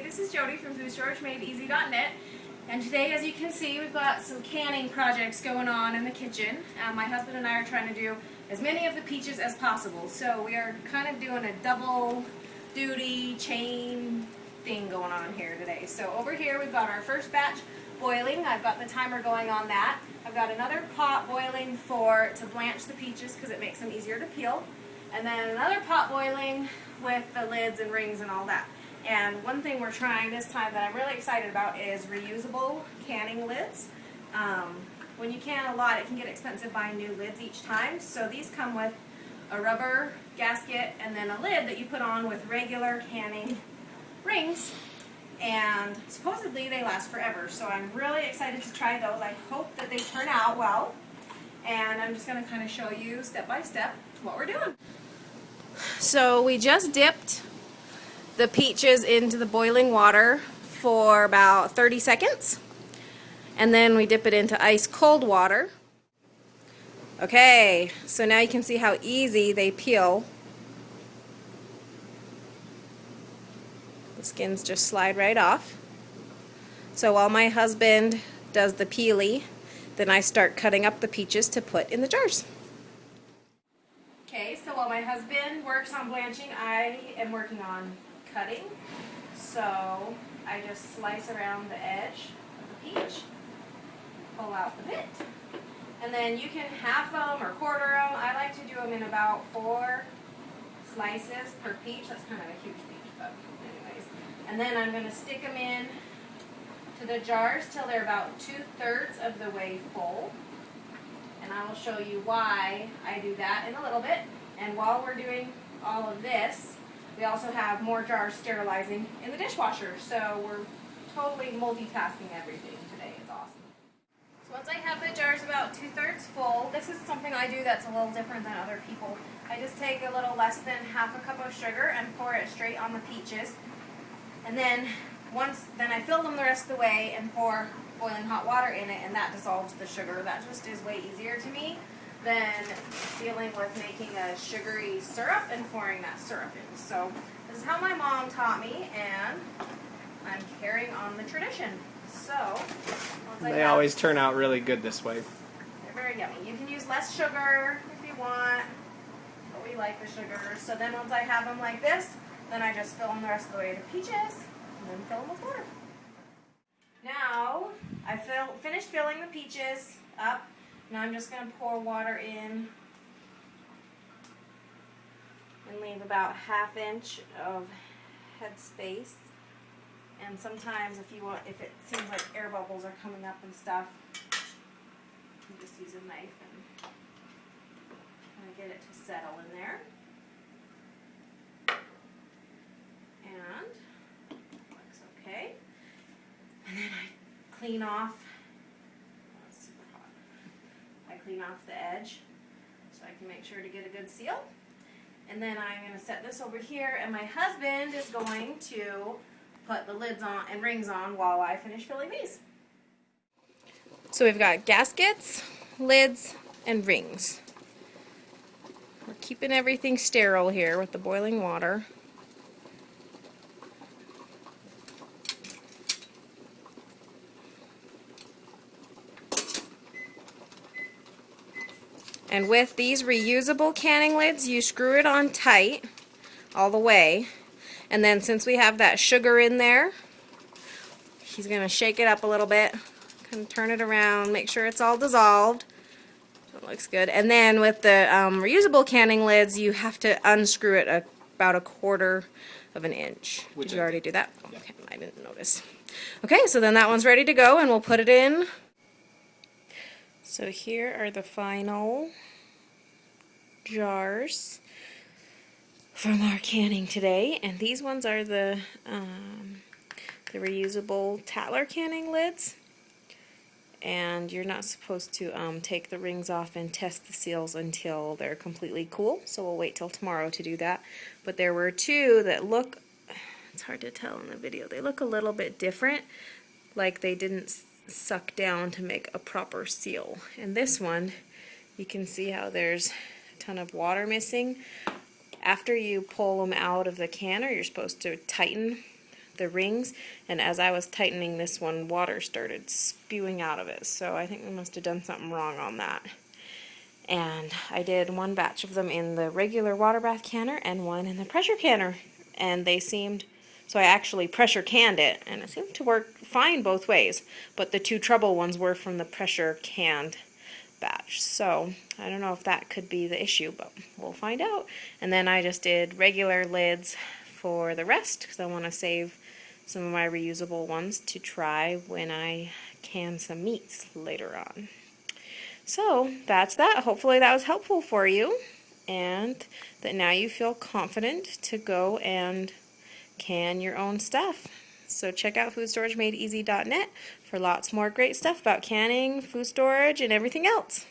this is Jody from foodstoragemadeeasy.net, and today, as you can see, we've got some canning projects going on in the kitchen. My husband and I are trying to do as many of the peaches as possible, so we are kind of doing a double duty chain thing going on here today. So over here we've got our first batch boiling. I've got the timer going on that. I've got another pot boiling to blanch the peaches because it makes them easier to peel, and then another pot boiling with the lids and rings and all that. And one thing we're trying this time that I'm really excited about is reusable canning lids. When you can a lot, it can get expensive buying new lids each time. So these come with a rubber gasket and then a lid that you put on with regular canning rings. And supposedly they last forever. So I'm really excited to try those. I hope that they turn out well. And I'm just going to kind of show you step by step what we're doing. So we just dipped the peaches into the boiling water for about 30 seconds, and then we dip it into ice cold water. Okay, so now you can see how easy they peel. The skins just slide right off. So while my husband does the peely, then I start cutting up the peaches to put in the jars. Okay, so while my husband works on blanching, I am working on cutting. So I just slice around the edge of the peach, pull out the bit, and then you can half them or quarter them. I like to do them in about 4 slices per peach. That's kind of a huge peach, but anyways. And then I'm going to stick them in to the jars till they're about 2/3 of the way full. And I will show you why I do that in a little bit. And while we're doing all of this, we also have more jars sterilizing in the dishwasher. So we're totally multitasking everything today. It's awesome. So once I have the jars about 2/3 full, this is something I do that's a little different than other people. I just take a little less than half a cup of sugar and pour it straight on the peaches. And then I fill them the rest of the way and pour boiling hot water in it, and that dissolves the sugar. That just is way easier to me than dealing with making a sugary syrup and pouring that syrup in. So this is how my mom taught me, and I'm carrying on the tradition. So they always turn out really good this way. They're very yummy. You can use less sugar if you want, but we like the sugar. So then once I have them like this, then I just fill them the rest of the way to peaches, and then fill them with water. Now, I finished filling the peaches up. Now I'm just going to pour water in and leave about 1/2 inch of head space. And sometimes if it seems like air bubbles are coming up and stuff, you just use a knife and kind of get it to settle in there. And looks okay. And then I clean off, oh, it's super hot. I clean off the edge so I can make sure to get a good seal. And then I'm going to set this over here, and my husband is going to put the lids on and rings on while I finish filling these. So we've got gaskets, lids, and rings. We're keeping everything sterile here with the boiling water. And with these reusable canning lids, you screw it on tight all the way. And then since we have that sugar in there, he's going to shake it up a little bit, kind of turn it around, make sure it's all dissolved. That looks good. And then with the reusable canning lids, you have to unscrew it about 1/4 of an inch. Did you already do that? Yeah. Okay, I didn't notice. Okay, so then that one's ready to go, and we'll put it in. So here are the final jars from our canning today, and these ones are the reusable Tatler canning lids. And you're not supposed to take the rings off and test the seals until they're completely cool, so we'll wait till tomorrow to do that. But there were 2 that look, it's hard to tell in the video, they look a little bit different, like they didn't suck down to make a proper seal. And this one, you can see how there's a ton of water missing. After you pull them out of the canner, you're supposed to tighten the rings, and as I was tightening this one, water started spewing out of it, so I think we must have done something wrong on that. And I did one batch of them in the regular water bath canner and one in the pressure canner, and they seemed, so I actually pressure canned it, and it seemed to work fine both ways, but the two trouble ones were from the pressure canned batch. So I don't know if that could be the issue, but we'll find out. And then I just did regular lids for the rest because I want to save some of my reusable ones to try when I can some meats later on. So that's that. Hopefully that was helpful for you, and that now you feel confident to go and can your own stuff. So check out foodstorageMadeEasy.net for lots more great stuff about canning, food storage, and everything else.